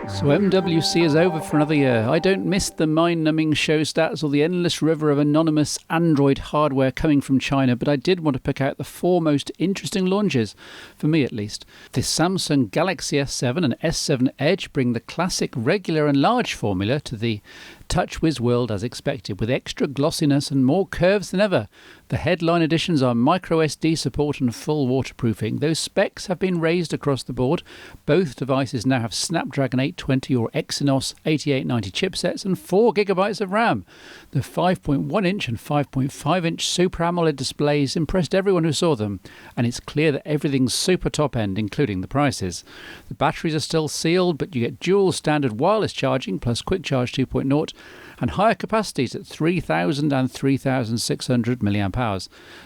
So MWC is over for another year. I don't miss the mind-numbing show stats or the endless river of anonymous Android hardware coming from China, but I did want to pick out the four most interesting launches, for me at least. The Samsung Galaxy S7 and S7 Edge bring the classic regular and large formula to the TouchWiz world as expected, with extra glossiness and more curves than ever. The headline additions are microSD support and full waterproofing. Those specs have been raised across the board. Both devices now have Snapdragon 820 or Exynos 8890 chipsets and 4GB of RAM. The 5.1-inch and 5.5-inch Super AMOLED displays impressed everyone who saw them, and it's clear that everything's super top-end, including the prices. The batteries are still sealed, but you get dual standard wireless charging plus Quick Charge 2.0 and higher capacities at 3000 and 3600 mAh.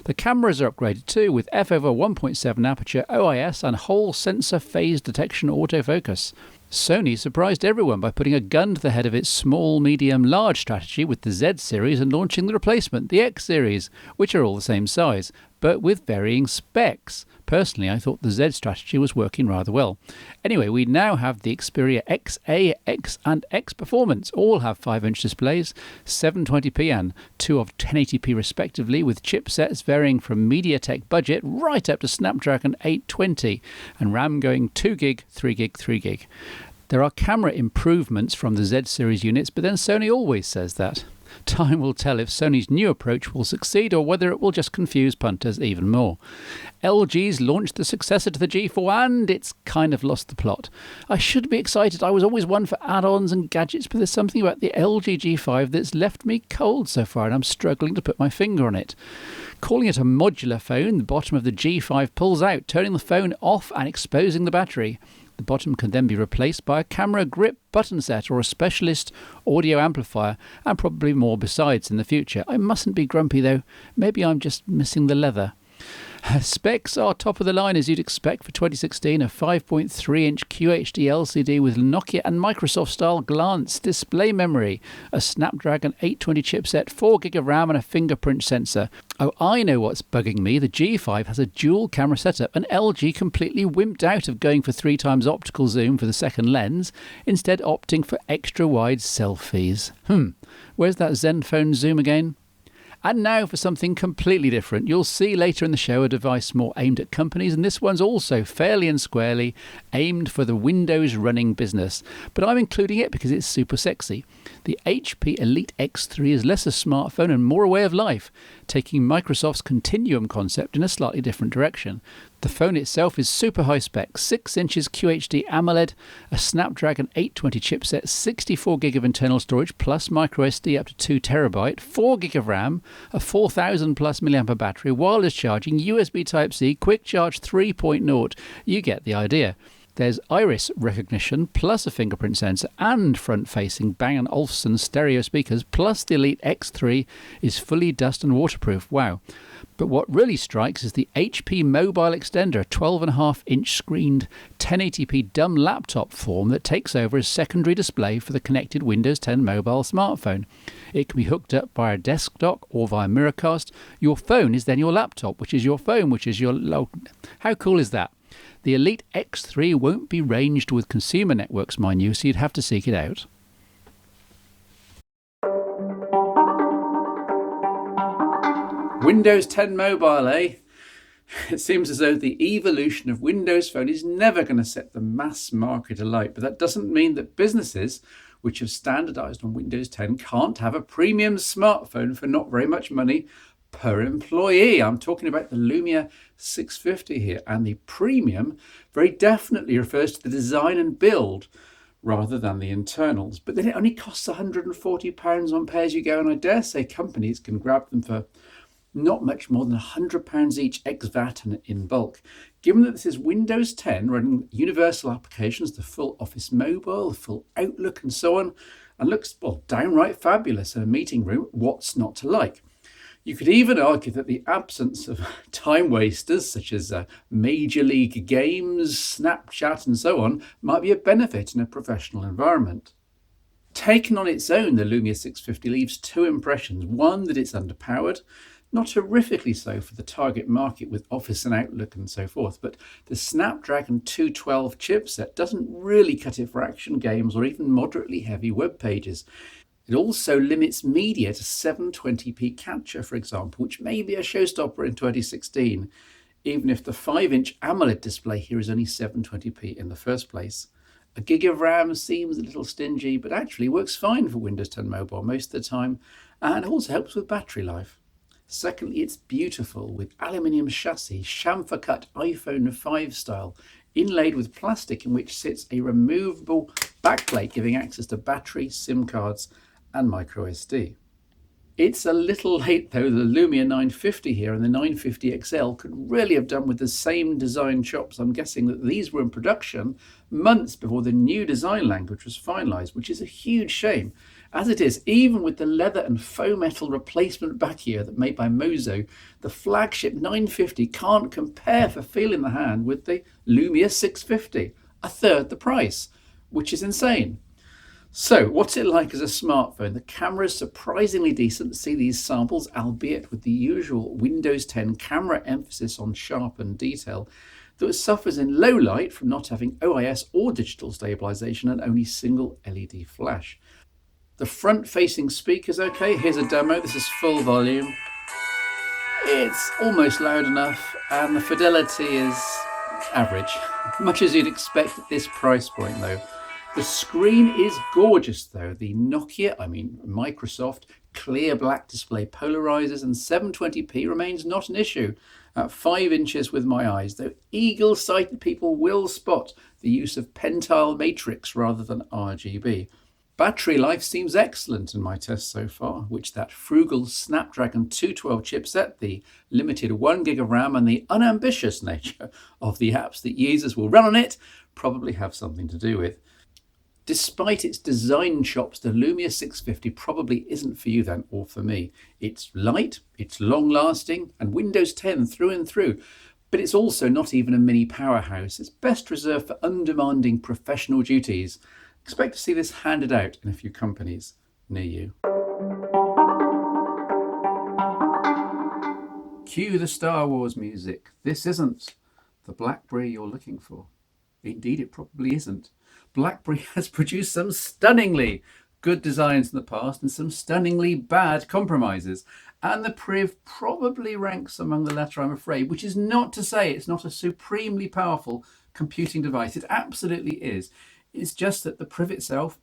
The cameras are upgraded too, with f/1.7 aperture, OIS and whole sensor phase detection autofocus. Sony surprised everyone by putting a gun to the head of its small, medium, large strategy with the Z series and launching the replacement, the X series, which are all the same size, but with varying specs. Personally, I thought the Z strategy was working rather well. Anyway, we now have the Xperia XA, X and X Performance. All have 5-inch displays, 720p and 2 of 1080p respectively, with chipsets varying from MediaTek budget right up to Snapdragon 820 and RAM going 2GB, 3GB, 3GB. There are camera improvements from the Z series units, but then Sony always says that. Time will tell if Sony's new approach will succeed or whether it will just confuse punters even more. LG's launched the successor to the G4 and it's kind of lost the plot. I should be excited. I was always one for add-ons and gadgets, but there's something about the LG G5 that's left me cold so far and I'm struggling to put my finger on it. Calling it a modular phone, the bottom of the G5 pulls out, turning the phone off and exposing the battery. The bottom can then be replaced by a camera grip button set or a specialist audio amplifier, and probably more besides in the future. I mustn't be grumpy though, maybe I'm just missing the leather. Specs are top of the line as you'd expect for 2016, a 5.3-inch QHD LCD with Nokia and Microsoft style glance display memory, a Snapdragon 820 chipset, 4GB of RAM and a fingerprint sensor. Oh, I know what's bugging me. The G5 has a dual camera setup and LG completely wimped out of going for 3x optical zoom for the second lens, instead opting for extra wide selfies. Where's that Zenfone zoom again? And now for something completely different. You'll see later in the show a device more aimed at companies, and this one's also fairly and squarely aimed for the Windows running business. But I'm including it because it's super sexy. The HP Elite X3 is less a smartphone and more a way of life, taking Microsoft's Continuum concept in a slightly different direction. The phone itself is super high spec, 6 inches QHD AMOLED, a Snapdragon 820 chipset, 64GB of internal storage plus microSD up to 2TB, 4GB of RAM, a 4000 plus mAh battery, wireless charging, USB Type-C, Quick Charge 3.0. You get the idea. There's iris recognition plus a fingerprint sensor and front-facing Bang & Olufsen stereo speakers, plus the Elite X3 is fully dust and waterproof. Wow. But what really strikes is the HP Mobile Extender, a 12.5-inch screened 1080p dumb laptop form that takes over as secondary display for the connected Windows 10 mobile smartphone. It can be hooked up via a desktop or via Miracast. Your phone is then your laptop, which is your phone, which is your... How cool is that? The Elite X3 won't be ranged with consumer networks, mind you, so you'd have to seek it out. Windows 10 Mobile, eh? It seems as though the evolution of Windows Phone is never going to set the mass market alight, but that doesn't mean that businesses which have standardized on Windows 10 can't have a premium smartphone for not very much money per employee. I'm talking about the Lumia 650 here, and the premium very definitely refers to the design and build rather than the internals. But then it only costs £140 on pay-as-you-go, and I dare say companies can grab them for not much more than £100 each ex VAT and in bulk. Given that this is Windows 10 running universal applications, the full Office Mobile, the full Outlook and so on, and looks, well, downright fabulous in a meeting room, what's not to like? You could even argue that the absence of time wasters such as Major League games, Snapchat and so on might be a benefit in a professional environment. Taken on its own, the Lumia 650 leaves two impressions. One, that it's underpowered. Not horrifically so for the target market with Office and Outlook and so forth, but the Snapdragon 212 chipset doesn't really cut it for action games or even moderately heavy web pages. It also limits media to 720p capture, for example, which may be a showstopper in 2016, even if the 5-inch AMOLED display here is only 720p in the first place. A gig of RAM seems a little stingy, but actually works fine for Windows 10 Mobile most of the time, and also helps with battery life. Secondly, it's beautiful with aluminium chassis, chamfer cut iPhone 5 style, inlaid with plastic in which sits a removable backplate giving access to battery, SIM cards and micro SD. It's a little late though. The Lumia 950 here and the 950 XL could really have done with the same design chops. I'm guessing that these were in production months before the new design language was finalised, which is a huge shame. As it is, even with the leather and faux metal replacement back here that made by Mozo, the flagship 950 can't compare for feel in the hand with the Lumia 650, a third the price, which is insane. So, what's it like as a smartphone? The camera is surprisingly decent. See these samples, albeit with the usual Windows 10 camera emphasis on sharpened detail, though it suffers in low light from not having OIS or digital stabilization and only single LED flash. The front-facing speaker's okay. Here's a demo. This is full volume. It's almost loud enough, and the fidelity is average, much as you'd expect at this price point though. The screen is gorgeous though. The Microsoft clear black display polarizes and 720p remains not an issue at 5 inches with my eyes, though eagle-sighted people will spot the use of pentile matrix rather than RGB. Battery life seems excellent in my tests so far, which that frugal Snapdragon 212 chipset, the limited 1 gig of RAM and the unambitious nature of the apps that users will run on it probably have something to do with. Despite its design chops, the Lumia 650 probably isn't for you then, or for me. It's light, it's long-lasting, and Windows 10 through and through, but it's also not even a mini powerhouse. It's best reserved for undemanding professional duties. Expect to see this handed out in a few companies near you. Cue the Star Wars music. This isn't the Blackberry you're looking for. Indeed, it probably isn't. Blackberry has produced some stunningly good designs in the past and some stunningly bad compromises. And the Priv probably ranks among the latter, I'm afraid, which is not to say it's not a supremely powerful computing device. It absolutely is. It's just that the Priv itself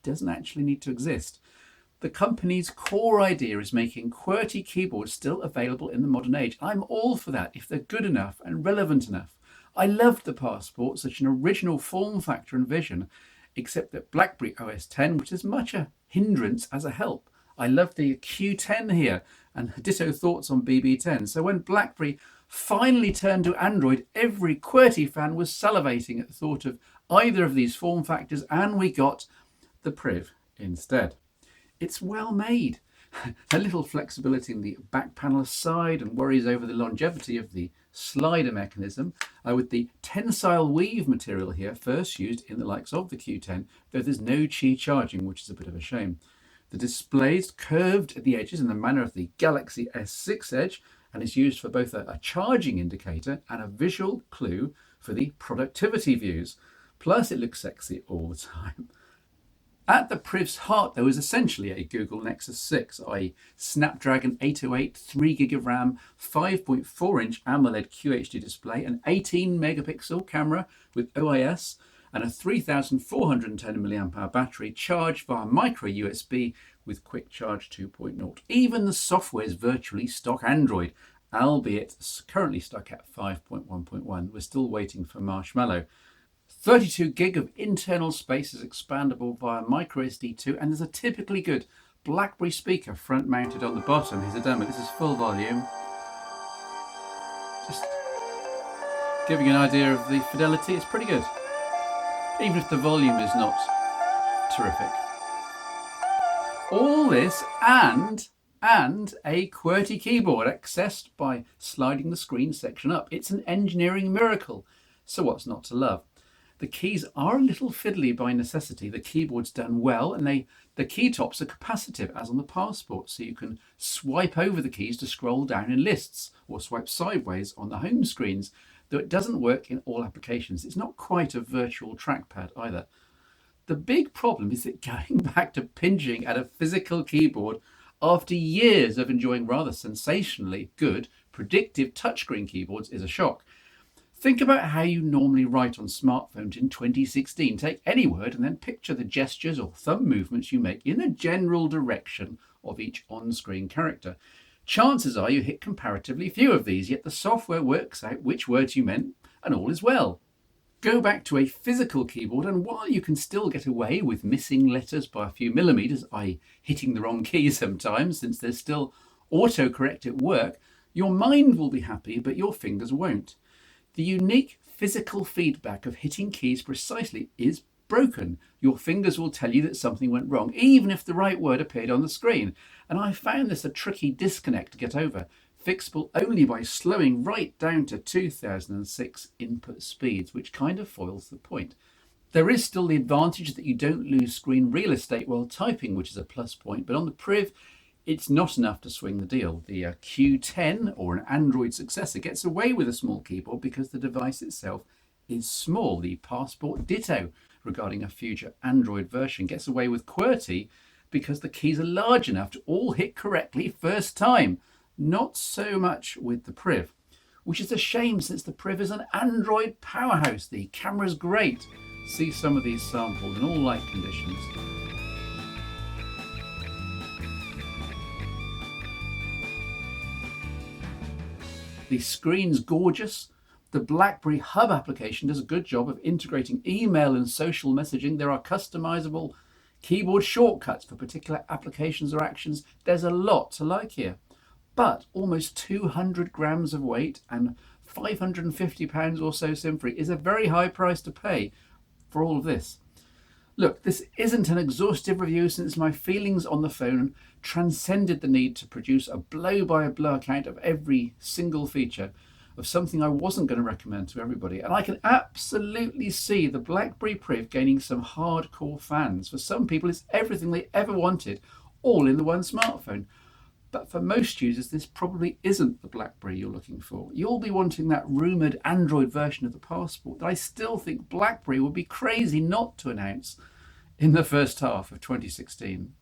doesn't actually need to exist. The company's core idea is making QWERTY keyboards still available in the modern age. I'm all for that if they're good enough and relevant enough. I loved the Passport, such an original form factor and vision, except that Blackberry OS X was as much a hindrance as a help. I love the Q10 here and ditto thoughts on BB10. So when Blackberry finally turned to Android, every QWERTY fan was salivating at the thought of either of these form factors, and we got the Priv instead. It's well made. A little flexibility in the back panel aside and worries over the longevity of the slider mechanism, with the tensile weave material here first used in the likes of the Q10, though there's no Qi charging, which is a bit of a shame. The display's curved at the edges in the manner of the Galaxy S6 Edge and is used for both a charging indicator and a visual clue for the productivity views. Plus it looks sexy all the time. At the Priv's heart, though, is essentially a Google Nexus 6, i.e. Snapdragon 808, 3GB of RAM, 5.4-inch AMOLED QHD display, an 18-megapixel camera with OIS, and a 3,410 mAh battery charged via micro USB with Quick Charge 2.0. Even the software is virtually stock Android, albeit currently stuck at 5.1.1. We're still waiting for Marshmallow. 32 gig of internal space is expandable via microSD 2, and there's a typically good Blackberry speaker front mounted on the bottom. Here's a demo. This is full volume. Just giving an idea of the fidelity. It's pretty good, even if the volume is not terrific. All this and a QWERTY keyboard accessed by sliding the screen section up. It's an engineering miracle. So what's not to love? The keys are a little fiddly by necessity. The keyboard's done well, and the key tops are capacitive, as on the Passport, so you can swipe over the keys to scroll down in lists, or swipe sideways on the home screens, though it doesn't work in all applications. It's not quite a virtual trackpad either. The big problem is that going back to pinching at a physical keyboard after years of enjoying rather sensationally good predictive touchscreen keyboards is a shock. Think about how you normally write on smartphones in 2016. Take any word and then picture the gestures or thumb movements you make in the general direction of each on-screen character. Chances are you hit comparatively few of these, yet the software works out which words you meant and all is well. Go back to a physical keyboard, and while you can still get away with missing letters by a few millimeters, i.e. hitting the wrong key sometimes, since there's still autocorrect at work, your mind will be happy, but your fingers won't. The unique physical feedback of hitting keys precisely is broken. Your fingers will tell you that something went wrong, even if the right word appeared on the screen. And I found this a tricky disconnect to get over, fixable only by slowing right down to 2006 input speeds, which kind of foils the point. There is still the advantage that you don't lose screen real estate while typing, which is a plus point, but on the Priv, it's not enough to swing the deal. The Q10, or an Android successor, gets away with a small keyboard because the device itself is small. The Passport ditto, regarding a future Android version, gets away with QWERTY because the keys are large enough to all hit correctly first time. Not so much with the Priv, which is a shame since the Priv is an Android powerhouse. The camera's great. See some of these samples in all light conditions. The screen's gorgeous. The Blackberry Hub application does a good job of integrating email and social messaging. There are customizable keyboard shortcuts for particular applications or actions. There's a lot to like here. But almost 200 grams of weight and £550 or so SIM-free is a very high price to pay for all of this. Look, this isn't an exhaustive review since my feelings on the phone transcended the need to produce a blow-by-blow account of every single feature of something I wasn't going to recommend to everybody. And I can absolutely see the Blackberry Priv gaining some hardcore fans. For some people, it's everything they ever wanted, all in the one smartphone. But for most users, this probably isn't the Blackberry you're looking for. You'll be wanting that rumoured Android version of the Passport that I still think Blackberry would be crazy not to announce in the first half of 2016.